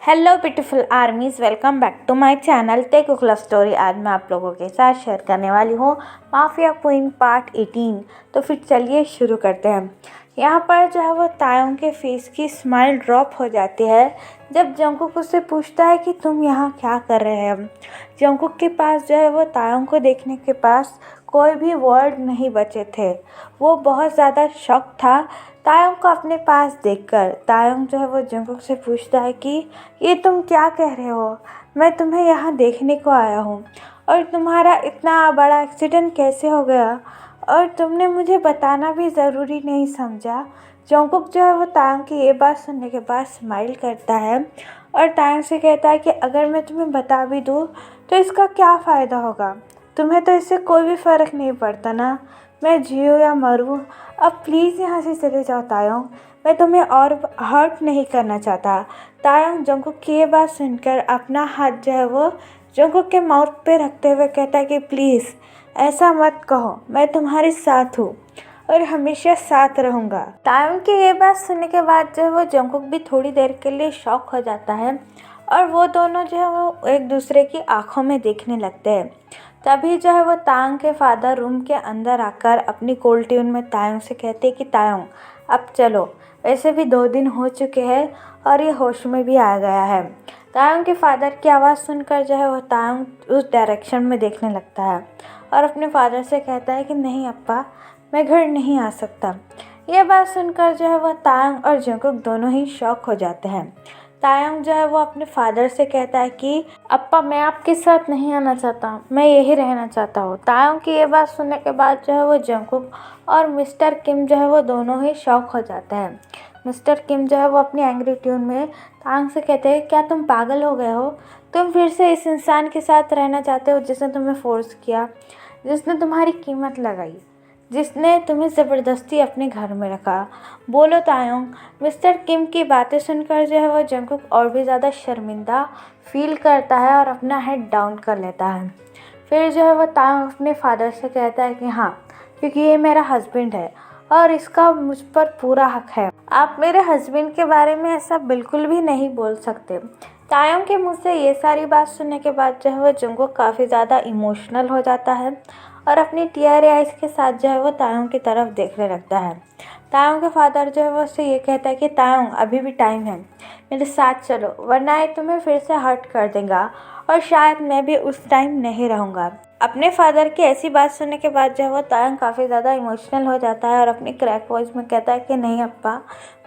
Hello beautiful armies, welcome back to my channel tech love story. आज मैं आप लोगों के साथ शेयर करने वाली हूँ माफिया क्वीन पार्ट 18। तो फिर चलिए शुरू करते हैं। यहाँ पर जो है वो तायोंग के फेस की स्माइल ड्रॉप हो जाती है जब जंगकुक उससे पूछता है कि तुम यहाँ क्या कर रहे हैं। जंगकुक के पास जो है वो तायोंग को देखने के पास कोई भी वर्ड नहीं बचे थे। वो बहुत ज़्यादा शॉक था तायोंग को अपने पास देखकर। तायोंग जो है वो जंगकुक से पूछता है कि ये तुम क्या कह रहे हो, मैं तुम्हें यहाँ देखने को आया हूँ और तुम्हारा इतना बड़ा एक्सीडेंट कैसे हो गया और तुमने मुझे बताना भी ज़रूरी नहीं समझा। जंगकुक जो है वो तायोंग की ये बात सुनने के बाद स्माइल करता है और तायोंग से कहता है कि अगर मैं तुम्हें बता भी दूँ तो इसका क्या फ़ायदा होगा, तुम्हें तो इससे कोई भी फ़र्क नहीं पड़ता ना, मैं जियूँ या मरूँ। अब प्लीज़ यहाँ से चले जाओ तायोंग, मैं तुम्हें और हर्ट नहीं करना चाहता। तायोंग जंगकुक की ये बात सुनकर अपना हाथ जो है वो जंगकुक के माउथ पे रखते हुए कहता है कि प्लीज़ ऐसा मत कहो, मैं तुम्हारे साथ हूँ और हमेशा साथ रहूँगा। तायोंग की ये बात सुनने के बाद जो है वो जंगकुक भी थोड़ी देर के लिए शॉक हो जाता है और वो दोनों जो है वो एक दूसरे की आंखों में देखने लगते हैं। तभी जो है वो तायोंग के फादर रूम के अंदर आकर अपनी कोल्ड ट्यून में तायोंग से कहते कि तायोंग अब चलो, वैसे भी 2 दिन हो चुके हैं और ये होश में भी आ गया है। तायोंग के फादर की आवाज़ सुनकर जो है वो तायोंग उस डायरेक्शन में देखने लगता है और अपने फादर से कहता है कि नहीं अप्पा, मैं घर नहीं आ सकता। ये बात सुनकर जो है वो तायोंग और जंगकुक दोनों ही शॉक हो जाते हैं। तायोंग जो है वो अपने फादर से कहता है कि अप्पा, मैं आपके साथ नहीं आना चाहता, मैं यही रहना चाहता हूँ। तायोंग की ये बात सुनने के बाद जो है वो जंगकुक और मिस्टर किम जो है वो दोनों ही शॉक हो जाते हैं। मिस्टर किम जो है वो अपनी एंग्री ट्यून में तायोंग से कहते हैं, क्या तुम पागल हो गए हो? तुम फिर से इस इंसान के साथ रहना चाहते हो जिसने तुम्हें फोर्स किया, जिसने तुम्हारी कीमत लगाई, जिसने तुम्हें ज़बरदस्ती अपने घर में रखा? बोलो तायोंग। मिस्टर किम की बातें सुनकर जो है वो जंगकुक और भी ज़्यादा शर्मिंदा फील करता है और अपना हेड डाउन कर लेता है। फिर जो है वो तायोंग अपने फादर से कहता है कि हाँ, क्योंकि ये मेरा हस्बैंड है और इसका मुझ पर पूरा हक है, आप मेरे हस्बैंड के बारे में ऐसा बिल्कुल भी नहीं बोल सकते। तायोंग के मुँह से ये सारी बात सुनने के बाद जो है वो जंगकुक काफ़ी ज़्यादा इमोशनल हो जाता है और अपनी टीयर आइज़ के साथ जो है वो तायोंग की तरफ देखने लगता है। तायोंग के फादर जो है वो उससे ये कहता है कि तायोंग अभी भी टाइम है, मेरे साथ चलो, वरना ये तुम्हें फिर से हर्ट कर देगा और शायद मैं भी उस टाइम नहीं रहूँगा। अपने फादर की ऐसी बात सुनने के बाद जो है वो तायोंग काफ़ी ज़्यादा इमोशनल हो जाता है और अपनी क्रैक वॉइस में कहता है कि नहीं अप्पा,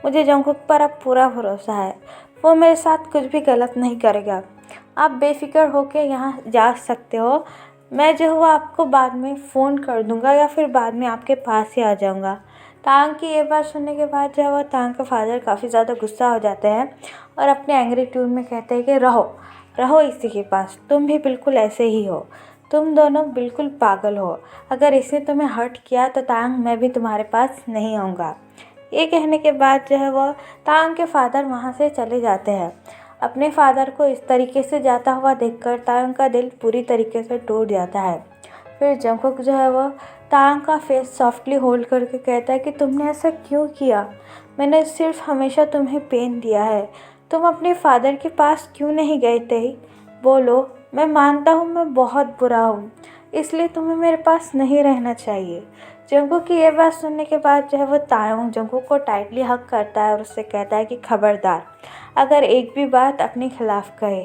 मुझे जंगकुक पर अब पूरा भरोसा है, वो मेरे साथ कुछ भी गलत नहीं करेगा, आप बेफिक्र होकर यहाँ जा सकते हो। मैं जो है वो आपको बाद में फ़ोन कर दूँगा या फिर बाद में आपके पास ही आ जाऊँगा। तायोंग की ये बात सुनने के बाद जो है वो तायोंग का फादर काफ़ी ज़्यादा गुस्सा हो जाते हैं और अपने एंग्री ट्यून में कहते हैं कि रहो रहो इसी के पास, तुम भी बिल्कुल ऐसे ही हो, तुम दोनों बिल्कुल पागल हो, अगर इसने तुम्हें हर्ट किया तो तायोंग मैं भी तुम्हारे पास नहीं आऊँगा। ये कहने के बाद जो है वो तायोंग के फादर वहाँ से चले जाते हैं। अपने फादर को इस तरीके से जाता हुआ देखकर तायोंग का दिल पूरी तरीके से टूट जाता है। फिर जंगकुक जो है वो तायोंग का फेस सॉफ्टली होल्ड करके कहता है कि तुमने ऐसा क्यों किया, मैंने सिर्फ हमेशा तुम्हें पेन दिया है, तुम अपने फादर के पास क्यों नहीं गए थे? बोलो, मैं मानता हूँ मैं बहुत बुरा हूँ, इसलिए तुम्हें मेरे पास नहीं रहना चाहिए। जंगकुक की ये बात सुनने के बाद जो है वो तायोंग जंगकुक को टाइटली हग करता है और उससे कहता है कि खबरदार, अगर एक भी बात अपने खिलाफ कहे,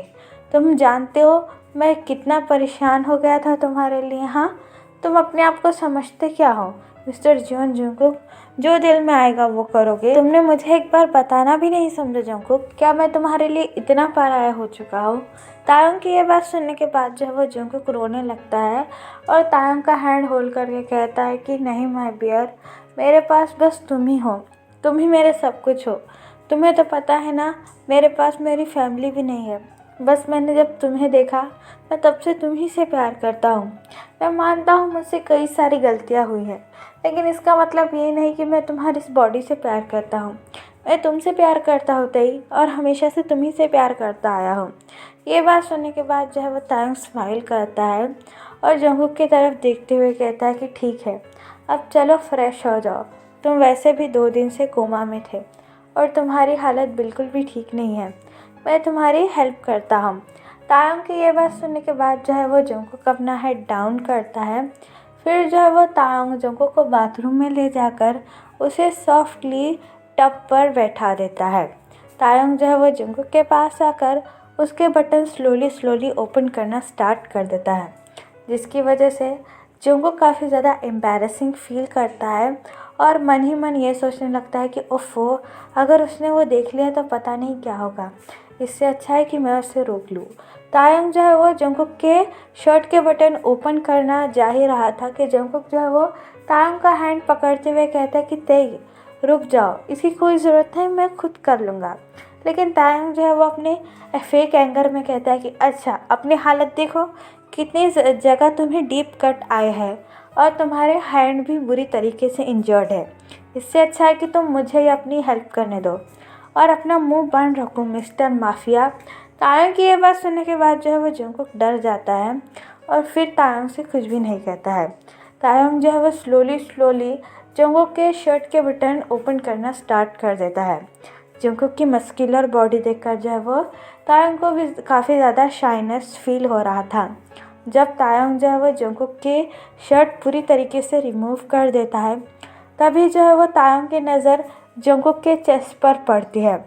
तुम जानते हो मैं कितना परेशान हो गया था तुम्हारे लिए। हाँ, तुम अपने आप को समझते क्या हो मिस्टर जॉन जंगकुक, जो दिल में आएगा वो करोगे। तुमने मुझे एक बार बताना भी नहीं समझा जंगकुक, क्या मैं तुम्हारे लिए इतना पराया हो चुका हूँ? तायोंग की ये बात सुनने के बाद जो है वो जंगकुक रोने लगता है और तायोंग का हैंड होल्ड करके कहता है कि नहीं माय डियर, मेरे पास बस तुम ही हो, तुम ही मेरे सब कुछ हो। तुम्हें तो पता है ना, मेरे पास मेरी फैमिली भी नहीं है, बस मैंने जब तुम्हें देखा मैं तब से तुम ही से प्यार करता हूँ। मैं मानता हूँ मुझसे कई सारी गलतियाँ हुई हैं, लेकिन इसका मतलब ये नहीं कि मैं तुम्हारी इस बॉडी से प्यार करता हूँ। मैं तुमसे प्यार करता हूँ तई, और हमेशा से तुम ही से प्यार करता आया हूँ। ये बात सुनने के बाद जो है वो तायोंग स्माइल करता है और जंगकुक की तरफ देखते हुए कहता है कि ठीक है, अब चलो फ्रेश हो जाओ, तुम वैसे भी 2 दिन से कोमा में थे और तुम्हारी हालत बिल्कुल भी ठीक नहीं है। मैं तुम्हारी हेल्प करता हूँ। तायंग की ये बात सुनने के बाद जो है वो जंगकुक अपना हेड डाउन करता है। फिर जो है वो तायंग जंगकुक को बाथरूम में ले जाकर उसे सॉफ्टली टब पर बैठा देता है। तायंग जो है वो जंगकुक के पास आकर उसके बटन स्लोली स्लोली ओपन करना स्टार्ट कर देता है, जिसकी वजह से जंगकुक काफ़ी ज़्यादा एम्बैरेसिंग फील करता है और मन ही मन ये सोचने लगता है कि ओफ़ो, अगर उसने वो देख लिया तो पता नहीं क्या होगा। इससे अच्छा है कि मैं उसे रोक लूँ। तायंग जो है वो जंगकुक के शर्ट के बटन ओपन करना जा ही रहा था कि जंगकुक जो है वो तायंग का हैंड पकड़ते हुए कहता है कि तेई रुक जाओ, इसकी कोई ज़रूरत नहीं, मैं खुद कर लूँगा। लेकिन तायंग जो है वो अपने फेक एंगर में कहता है कि अच्छा, अपनी हालत देखो, कितनी जगह तुम्हें डीप कट आए हैं और तुम्हारे हैंड भी बुरी तरीके से इंजर्ड है। इससे अच्छा है कि तुम मुझे ही अपनी हेल्प करने दो और अपना मुंह बंद रखो मिस्टर माफिया। तायंग की ये बात सुनने के बाद जो है वो जंगकुक डर जाता है और फिर तायंग से कुछ भी नहीं कहता है। तायंग जो है वो स्लोली स्लोली जंगकुक के शर्ट के बटन ओपन करना स्टार्ट कर देता है। जंगकुक की मस्कुलर बॉडी देखकर जो है वो तायंग को भी काफ़ी ज़्यादा शाइनेस फील हो रहा था। जब तायंग जो है वो जंगकुक की शर्ट पूरी तरीके से रिमूव कर देता है, तभी जो है वो तायंग की नज़र जंगकुक के चेस्ट पर पड़ती है,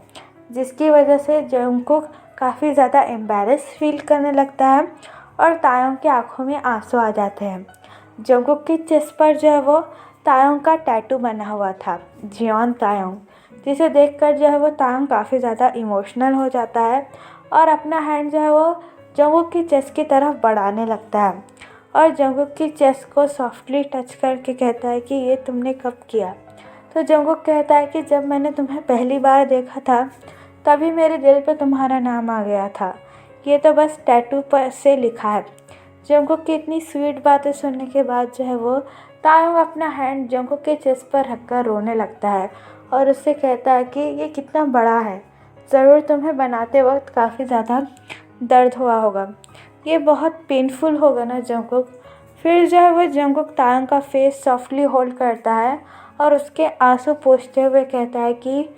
जिसकी वजह से जंगकुक काफ़ी ज़्यादा एम्बैरेस फील करने लगता है और तायंग की आंखों में आंसू आ जाते हैं। जंगकुक की चेस्ट पर जो है वो तायंग का टैटू बना हुआ था, जियोन तायंग, जिसे देखकर जो है वो तायंग काफ़ी ज़्यादा इमोशनल हो जाता है और अपना हैंड जो है वो जंगकुक की चेस्ट की तरफ बढ़ाने लगता है और जंगकुक की चेस्ट को सॉफ्टली टच करके कहता है कि ये तुमने कब किया। तो जंगकुक कहता है कि जब मैंने तुम्हें पहली बार देखा था तभी मेरे दिल पे तुम्हारा नाम आ गया था, ये तो बस टैटू पर से लिखा है। जंगकुक की इतनी स्वीट बातें सुनने के बाद जो है वो तायंग अपना हैंड जंगकुक के चेस्ट पर रखकर रोने लगता है और उससे कहता है कि ये कितना बड़ा है, ज़रूर तुम्हें बनाते वक्त काफ़ी ज़्यादा दर्द हुआ होगा, ये बहुत पेनफुल होगा ना जंगकुक। फिर जो है वो जंगकुक तायंग का फेस सॉफ्टली होल्ड करता है और उसके आंसू पोंछते हुए कहता है कि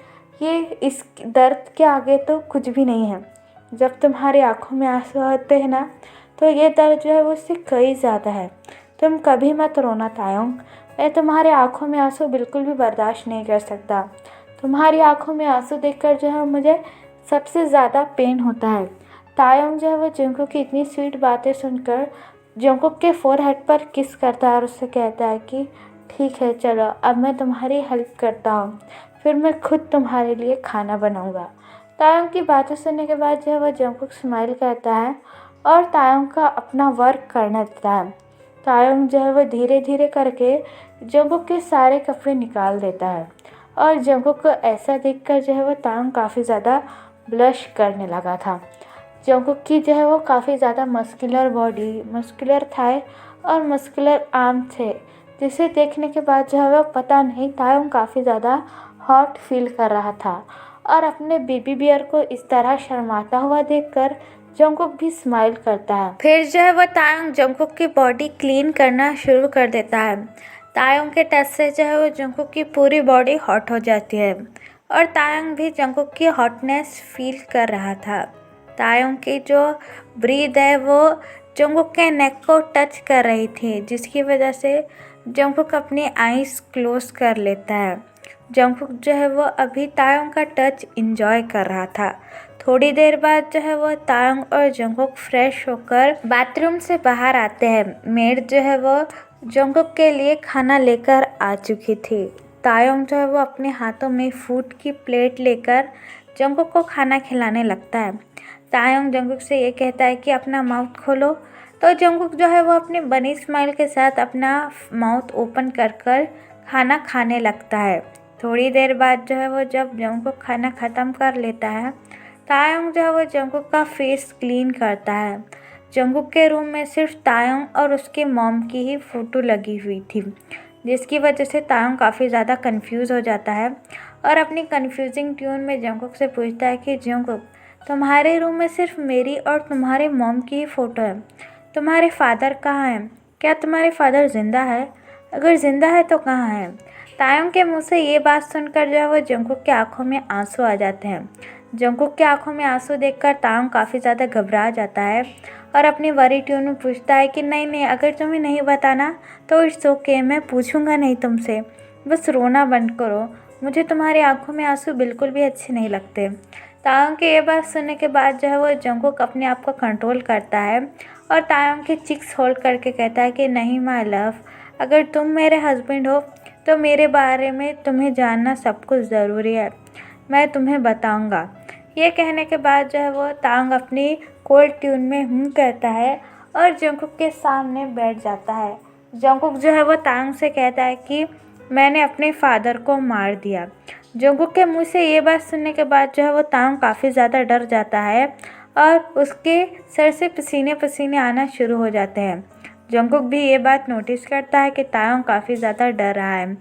ये इस दर्द के आगे तो कुछ भी नहीं है। जब तुम्हारी आंखों में आंसू आते हैं ना, तो ये दर्द जो है वो उससे कई ज़्यादा है। तुम कभी मत रोना तायंग, मैं तुम्हारे आंखों में आंसू बिल्कुल भी बर्दाश्त नहीं कर सकता। तुम्हारी आंखों में आंसू देखकर जो है मुझे सबसे ज़्यादा पेन होता है। तायंग जो है वो जंगकुक की इतनी स्वीट बातें सुनकर जंगकुक के फोरहेड पर किस करता है और उससे कहता है कि ठीक है, चलो अब मैं तुम्हारी हेल्प करता हूँ, फिर मैं खुद तुम्हारे लिए खाना बनाऊँगा। तायंग की बातें सुनने के बाद जो है वो जंगकुक स्माइल करता है और तायंग का अपना वर्क करने देता है। तायंग जो है वो धीरे धीरे करके जंगकुक के सारे कपड़े निकाल देता है और जंगकुक को ऐसा देखकर जो है वो तायंग काफ़ी ज़्यादा ब्लश करने लगा था। जंगकुक की जो है वो काफ़ी ज़्यादा मस्कुलर बॉडी, मस्कुलर थाई और मस्कुलर आर्म थे, जिसे देखने के बाद जो है वो पता नहीं तायंग काफ़ी ज़्यादा हॉट फील कर रहा था और अपने बेबी बियर को इस तरह शर्माता हुआ देखकर जंगकुक भी स्माइल करता है। फिर जो है वो तायंग जंगकुक की बॉडी क्लीन करना शुरू कर देता है। तायंग के टच से जो है वो जंगकुक की पूरी बॉडी हॉट हो जाती है और तायंग भी जंगकुक की हॉटनेस फील कर रहा था। तायंग की जो ब्रीथ है वो जंगकुक के नेक को टच कर रही थी, जिसकी वजह से जंगकुक अपनी आईज क्लोज कर लेता है। जंगकुक जो है वो अभी तायंग का टच इंजॉय कर रहा था। थोड़ी देर बाद जो है वो तायंग और जंगकुक फ्रेश होकर बाथरूम से बाहर आते हैं। मेड जो है वो जंगकुक के लिए खाना लेकर आ चुकी थी। तायंग जो है वो अपने हाथों में फूड की प्लेट लेकर जंगकुक को खाना खिलाने लगता है। तायंग जंगकुक से ये कहता है कि अपना माउथ खोलो, तो जंगकुक जो है वो अपनी बनी स्माइल के साथ अपना माउथ ओपन कर कर खाना खाने लगता है। थोड़ी देर बाद जो है वो जब जंगकुक खाना ख़त्म कर लेता है, तायंग जो है वो जंगकुक का फेस क्लीन करता है। जंगकुक के रूम में सिर्फ तायंग और उसके मॉम की ही फ़ोटो लगी हुई थी, जिसकी वजह से तायंग काफ़ी ज़्यादा कंफ्यूज हो जाता है और अपनी कंफ्यूजिंग ट्यून में जंगकुक से पूछता है कि जंगकुक, तुम्हारे रूम में सिर्फ मेरी और तुम्हारे मॉम की ही फ़ोटो है, तुम्हारे फादर कहाँ हैं? क्या तुम्हारे फादर ज़िंदा है? अगर ज़िंदा है तो कहाँ है? तायंग के मुंह से ये बात सुनकर जो है वो जंगकुक की आंखों में आंसू आ जाते हैं। जंगकुक की आंखों में आंसू देखकर तांग काफ़ी ज़्यादा घबरा जाता है और अपनी वरी ट्यून में पूछता है कि नहीं नहीं, अगर तुम्हें नहीं बताना तो इट्स ओके, मैं पूछूंगा नहीं तुमसे, बस रोना बंद करो, मुझे तुम्हारी आंखों में आंसू बिल्कुल भी अच्छे नहीं लगते। तायंग के ये बात सुनने के बाद जो है वो जंगकुक अपने आप को कंट्रोल करता है और तायंग के चिक्स होल्ड करके कहता है कि नहीं माय लव, अगर तुम मेरे हस्बैंड हो तो मेरे बारे में तुम्हें जानना सब कुछ ज़रूरी है, मैं तुम्हें बताऊंगा। ये कहने के बाद जो है वो तांग अपनी कोल्ड ट्यून में कहता है और जंगकुक के सामने बैठ जाता है। जंगकुक जो है वो तांग से कहता है कि मैंने अपने फादर को मार दिया। जंगकुक के मुंह से ये बात सुनने के बाद जो है वो तांग काफ़ी ज़्यादा डर जाता है और उसके सर से पसीने पसीने आना शुरू हो जाते हैं। जंगकुक भी ये बात नोटिस करता है कि तायंग काफ़ी ज़्यादा डर रहा है।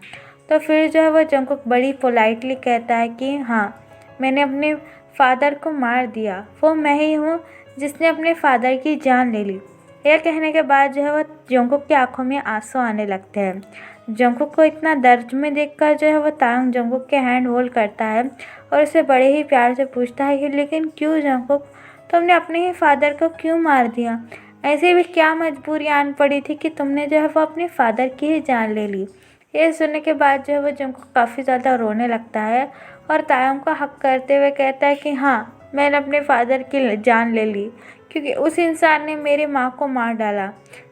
तो फिर जो है वो जंगकुक बड़ी पोलाइटली कहता है कि हाँ, मैंने अपने फादर को मार दिया, वो मैं ही हूँ जिसने अपने फादर की जान ले ली। यह कहने के बाद जो है वो जंगकुक की आंखों में आंसू आने लगते हैं। जंगकुक को इतना दर्द में देखकर जो है वो तांग जंगकुक के हैंड होल्ड करता है और उसे बड़े ही प्यार से पूछता है कि लेकिन क्यों जंगकुक, तुमने अपने ही फादर को क्यों मार दिया? ऐसे भी क्या मजबूरी आन पड़ी थी कि तुमने जो है वो अपने फादर की ही जान ले ली? ये सुनने के बाद जो है वो जंगकुक काफ़ी ज़्यादा रोने लगता है और तायंग का हक करते हुए कहता है कि हाँ, मैंने अपने फादर की जान ले ली क्योंकि उस इंसान ने मेरी माँ को मार डाला,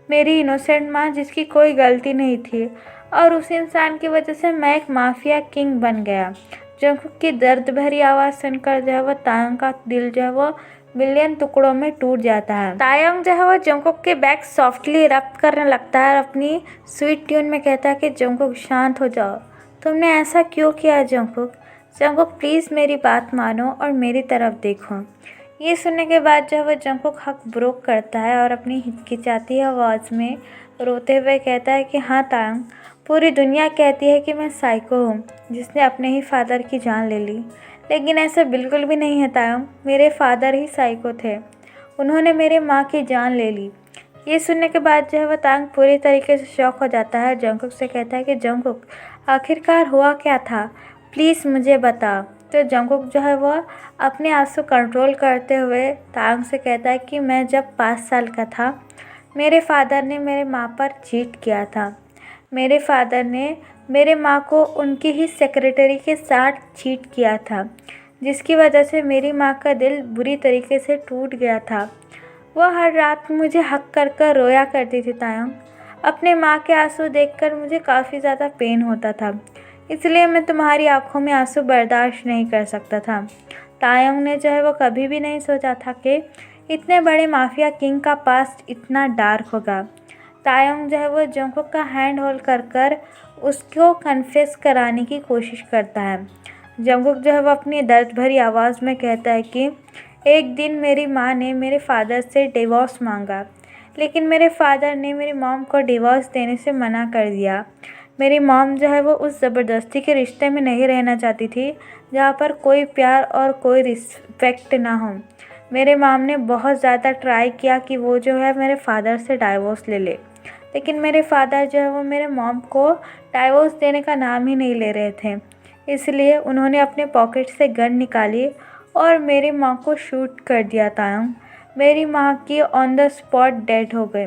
मेरी इनोसेंट माँ जिसकी कोई गलती नहीं थी, और उस इंसान की वजह से मैं एक माफिया किंग बन गया। जंगकुक की दर्द भरी आवाज़ सुनकर जो है वो तायंग का दिल जो है वो मिलियन टुकड़ों में टूट जाता है। तायंग जो है वो जंगकुक के बैक सॉफ्टली रब करने लगता है और अपनी स्वीट ट्यून में कहता है कि जंगकुक शांत हो जाओ, तुमने ऐसा क्यों किया जंगकुक? जंगकुक प्लीज़ मेरी बात मानो और मेरी तरफ देखो। ये सुनने के बाद जो है वो जंगकुक हक ब्रोक करता है और अपनी हिचकिचाती आवाज़ में रोते हुए कहता है कि हाँ तायंग, पूरी दुनिया कहती है कि मैं साइको हूँ जिसने अपने ही फादर की जान ले ली, लेकिन ऐसा बिल्कुल भी नहीं है तायंग, मेरे फादर ही साइको थे, उन्होंने मेरे माँ की जान ले ली। ये सुनने के बाद जो है वो तायंग पूरी तरीके से शॉक हो जाता है। जंगकुक से कहता है कि जंगकुक आखिरकार हुआ क्या था, प्लीज़ मुझे बता। तो जंगकुक जो है वो अपने आंसू कंट्रोल करते हुए तायंग से कहता है कि मैं जब 5 साल का था मेरे फादर ने मेरे माँ पर चीट किया था। मेरे फादर ने मेरे माँ को उनकी ही सेक्रेटरी के साथ चीट किया था, जिसकी वजह से मेरी माँ का दिल बुरी तरीके से टूट गया था। वह हर रात मुझे हक कर कर रोया करती थी तायंग। अपने माँ के आंसू देखकर मुझे काफ़ी ज़्यादा पेन होता था, इसलिए मैं तुम्हारी आंखों में आंसू बर्दाश्त नहीं कर सकता था। तायंग ने जो है वो कभी भी नहीं सोचा था कि इतने बड़े माफिया किंग का पास्ट इतना डार्क होगा। तायंग जो है वो जंगकुक का हैंड होल्ड कर कर उसको कन्फेस कराने की कोशिश करता है। जंगकुक जो है वो अपनी दर्द भरी आवाज़ में कहता है कि एक दिन मेरी माँ ने मेरे फादर से डिवोर्स मांगा, लेकिन मेरे फादर ने मेरी मॉम को डिवोर्स देने से मना कर दिया। मेरी मॉम जो है वो उस ज़बरदस्ती के रिश्ते में नहीं रहना चाहती थी जहाँ पर कोई प्यार और कोई रिस्पेक्ट ना हो। मेरे मॉम ने बहुत ज़्यादा ट्राई किया कि वो जो है मेरे फादर से डाइवोर्स ले ले, लेकिन मेरे फादर जो है वो मेरे मॉम को डाइवोर्स देने का नाम ही नहीं ले रहे थे। इसलिए उन्होंने अपने पॉकेट से गन निकाली और मेरी माँ को शूट कर दिया तायंग। मेरी माँ की ऑन द स्पॉट डेड हो गई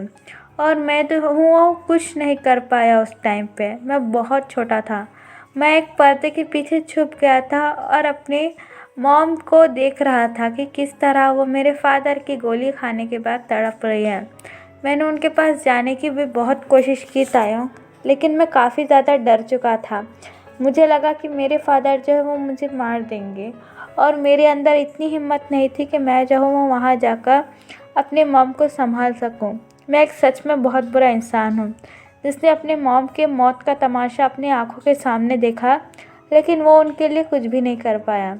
और मैं तो हूँ कुछ नहीं कर पाया। उस टाइम पे मैं बहुत छोटा था, मैं एक पर्दे के पीछे छुप गया था और अपने मॉम को देख रहा था कि किस तरह वो मेरे फादर की गोली खाने के बाद तड़प रही है। मैंने उनके पास जाने की भी बहुत कोशिश की तायंग, लेकिन मैं काफ़ी ज़्यादा डर चुका था। मुझे लगा कि मेरे फादर जो है वो मुझे मार देंगे और मेरे अंदर इतनी हिम्मत नहीं थी कि मैं जो हूँ वो वहाँ जाकर अपने मॉम को संभाल सकूँ। मैं एक सच में बहुत बुरा इंसान हूँ जिसने अपने मॉम के मौत का तमाशा अपनी आंखों के सामने देखा, लेकिन वो उनके लिए कुछ भी नहीं कर पाया।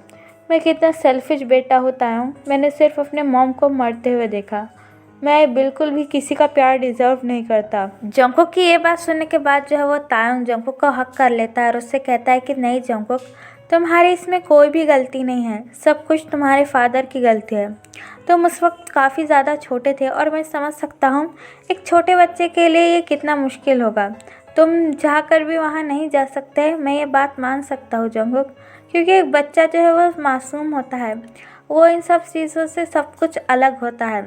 मैं कितना सेल्फिश बेटा होता हूँ, मैंने सिर्फ अपने मॉम को मरते हुए देखा। मैं बिल्कुल भी किसी का प्यार डिज़र्व नहीं करता। जंगकुक की ये बात सुनने के बाद जो है वो तायंग जंगकुक का हक कर लेता है और उससे कहता है कि नहीं जंगकुक, तुम्हारी इसमें कोई भी गलती नहीं है, सब कुछ तुम्हारे फादर की गलती है। तुम उस वक्त काफ़ी ज़्यादा छोटे थे और मैं समझ सकता हूँ एक छोटे बच्चे के लिए ये कितना मुश्किल होगा। तुम चाह कर भी वहाँ नहीं जा सकते, मैं ये बात मान सकता हूँ जंगकुक, क्योंकि एक बच्चा जो है वो मासूम होता है, वो इन सब चीज़ों से सब कुछ अलग होता है।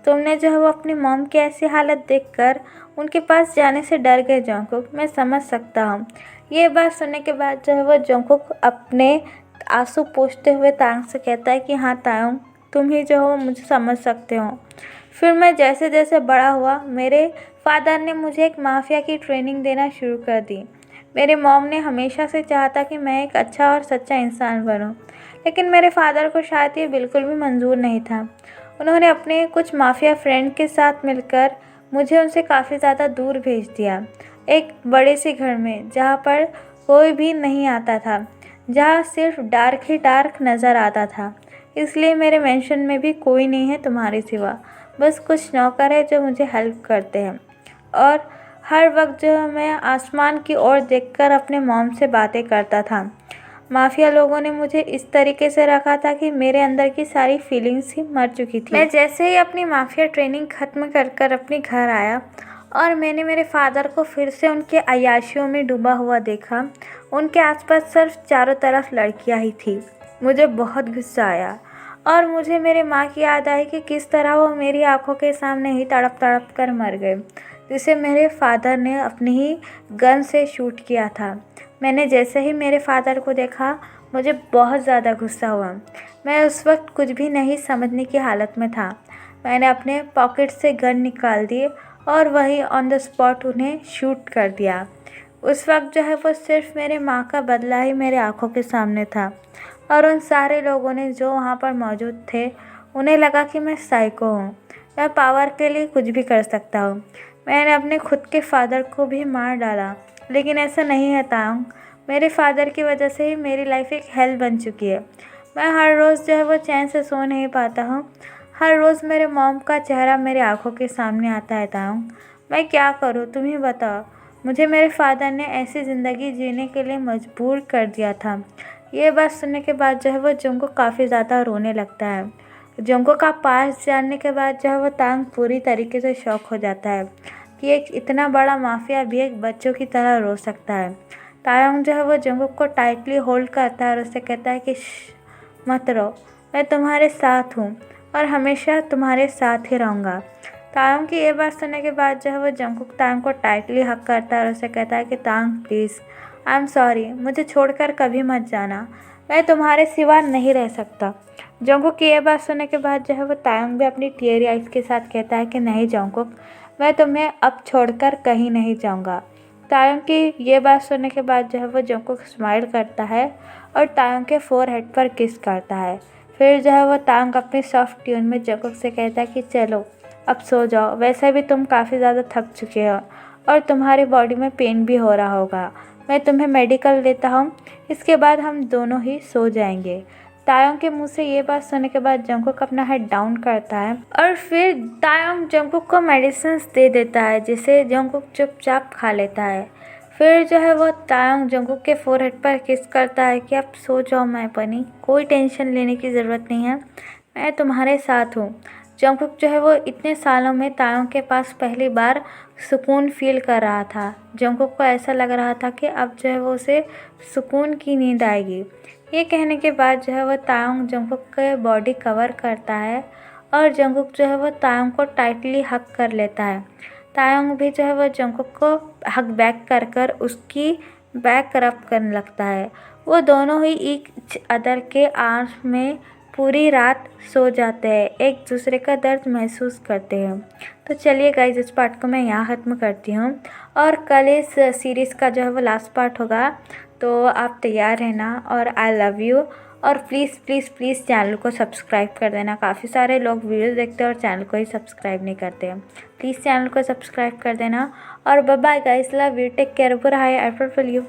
तुमने जो है वो अपनी मॉम की ऐसी हालत देखकर उनके पास जाने से डर गए जंगकुक, मैं समझ सकता हूँ। ये बात सुनने के बाद जो है वो जंगकुक अपने आंसू पोंछते हुए तायंग से कहता है कि हाँ तायंग, तुम ही जो हो मुझे समझ सकते हो। फिर मैं जैसे जैसे बड़ा हुआ, मेरे फादर ने मुझे एक माफिया की ट्रेनिंग देना शुरू कर दी। मेरे मॉम ने हमेशा से चाहा था कि मैं एक अच्छा और सच्चा इंसान बनूं, लेकिन मेरे फादर को शायद ये बिल्कुल भी मंजूर नहीं था। उन्होंने अपने कुछ माफिया फ्रेंड के साथ मिलकर मुझे उनसे काफ़ी ज़्यादा दूर भेज दिया, एक बड़े से घर में जहाँ पर कोई भी नहीं आता था, जहाँ सिर्फ डार्क ही डार्क नज़र आता था। इसलिए मेरे मेंशन में भी कोई नहीं है तुम्हारे सिवा, बस कुछ नौकर है जो मुझे हेल्प करते हैं। और हर वक्त जो है मैं आसमान की ओर देखकर अपने मॉम से बातें करता था। माफिया लोगों ने मुझे इस तरीके से रखा था कि मेरे अंदर की सारी फीलिंग्स ही मर चुकी थी। मैं जैसे ही अपनी माफिया ट्रेनिंग ख़त्म कर अपने घर आया और मैंने मेरे फादर को फिर से उनके अय्याशियों में डूबा हुआ देखा। उनके आसपास सिर्फ चारों तरफ लड़कियां ही थी। मुझे बहुत गुस्सा आया और मुझे मेरे माँ की याद आई कि किस तरह वो मेरी आंखों के सामने ही तड़प तड़प कर मर गए, जिसे मेरे फादर ने अपनी ही गन से शूट किया था। मैंने जैसे ही मेरे फादर को देखा, मुझे बहुत ज़्यादा गुस्सा हुआ। मैं उस वक्त कुछ भी नहीं समझने की हालत में था। मैंने अपने पॉकेट से गन निकाल दी और वहीं ऑन द स्पॉट उन्हें शूट कर दिया। उस वक्त जो है वो सिर्फ मेरे माँ का बदला ही मेरे आंखों के सामने था और उन सारे लोगों ने जो वहाँ पर मौजूद थे, उन्हें लगा कि मैं साइको हूँ, मैं पावर के लिए कुछ भी कर सकता हूँ। मैंने अपने खुद के फादर को भी मार डाला, लेकिन ऐसा नहीं है तायंग। मेरे फादर की वजह से ही मेरी लाइफ एक हेल बन चुकी है। मैं हर रोज़ जो है वो चैन से सो नहीं पाता हूँ। हर रोज़ मेरे मॉम का चेहरा मेरे आंखों के सामने आता है तायंग। मैं क्या करूँ, तुम ही बताओ। मुझे मेरे फादर ने ऐसी ज़िंदगी जीने के लिए मजबूर कर दिया था। ये बात सुनने के बाद जो है वो जंगकुक काफ़ी ज़्यादा रोने लगता है। जंगकुक का पास जानने के बाद जो है वो तायंग पूरी तरीके से शॉक हो जाता है कि एक इतना बड़ा माफिया भी एक बच्चों की तरह रो सकता है। तायंग जो है वो जंगकुक को टाइटली होल्ड करता है और उससे कहता है कि मत रो, मैं तुम्हारे साथ हूँ और हमेशा तुम्हारे साथ ही रहूँगा। तायंग की ये बात सुनने के बाद जो है वो जंगकुक तायंग को टाइटली हक करता है और उससे कहता है कि Tayang please, I am sorry, मुझे छोड़कर कभी मत जाना, मैं तुम्हारे सिवा नहीं रह सकता। जंगकुक की ये बात सुनने के बाद जो है वो तायंग भी अपनी टीयरी आइज़ के साथ कहता है कि नहीं जंगकुक, मैं तुम्हें अब छोड़कर कहीं नहीं जाऊंगा। तायंग की ये बात सुनने के बाद जो है वो जंगकुक स्माइल करता है और तायंग के फोरहेड पर किस करता है। फिर जो है वो तायंग अपनी सॉफ्ट ट्यून में जंगकुक से कहता है कि चलो अब सो जाओ, वैसे भी तुम काफ़ी ज़्यादा थक चुके हो और तुम्हारी बॉडी में पेन भी हो रहा होगा। मैं तुम्हें मेडिकल देता हूँ, इसके बाद हम दोनों ही सो जाएंगे। तायंग के मुंह से ये बात सुनने के बाद जंगकुक अपना हेड डाउन करता है और फिर तायंग जंगकुक को मेडिसिन दे देता है, जिसे जंगकुक चुपचाप खा लेता है। फिर जो है वो तायंग जंगकुक के फोरहेड पर किस करता है कि अब सो जाओ माय बनी, कोई टेंशन लेने की ज़रूरत नहीं है, मैं तुम्हारे साथ हूँ। जंगकुक जो है वो इतने सालों में तायंग के पास पहली बार सुकून फील कर रहा था। जंगकुक को ऐसा लग रहा था कि अब जो है वो उसे सुकून की नींद आएगी। ये कहने के बाद जो है वो तायंग जंगकुक के बॉडी कवर करता है और जंगकुक जो है वो तायंग को टाइटली हक कर लेता है। तायंग भी जो है वो जंगकुक को हक बैक कर उसकी बैक रब करने लगता है। वो दोनों ही ईच अदर के आर्म्स में पूरी रात सो जाते हैं, एक दूसरे का दर्द महसूस करते हैं। तो चलिए गाइज, इस पार्ट को मैं यहाँ ख़त्म करती हूँ और कल इस सीरीज़ का जो है वो लास्ट पार्ट होगा, तो आप तैयार रहना और आई लव यू। और प्लीज़ प्लीज़ प्लीज़ चैनल को सब्सक्राइब कर देना। काफ़ी सारे लोग वीडियोस देखते हैं और चैनल को ही सब्सक्राइब नहीं करते हैं। प्लीज़ चैनल को सब्सक्राइब कर देना और bye bye guys, love you, take care, बुरा है, आई फील यू।